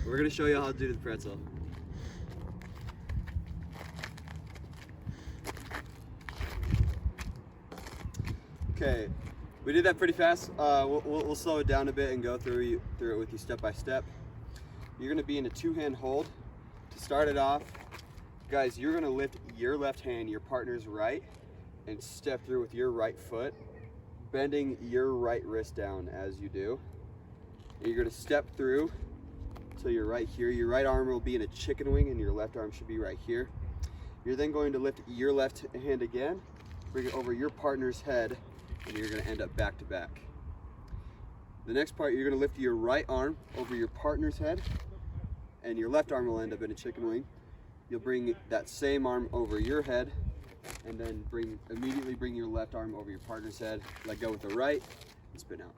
We're gonna show you how to do the pretzel. Okay, we did that pretty fast. We'll slow it down a bit and go through it with you step by step. You're gonna be in a two-hand hold. To start it off, guys, you're gonna lift your left hand, your partner's right, and step through with your right foot, bending your right wrist down as you do. And you're gonna step through till you're right here. Your right arm will be in a chicken wing and your left arm should be right here. You're then going to lift your left hand again, bring it over your partner's head, and you're gonna end up back to back. The next part, you're gonna lift your right arm over your partner's head, and your left arm will end up in a chicken wing. You'll bring that same arm over your head, and then immediately bring your left arm over your partner's head, let go with the right, and spin out.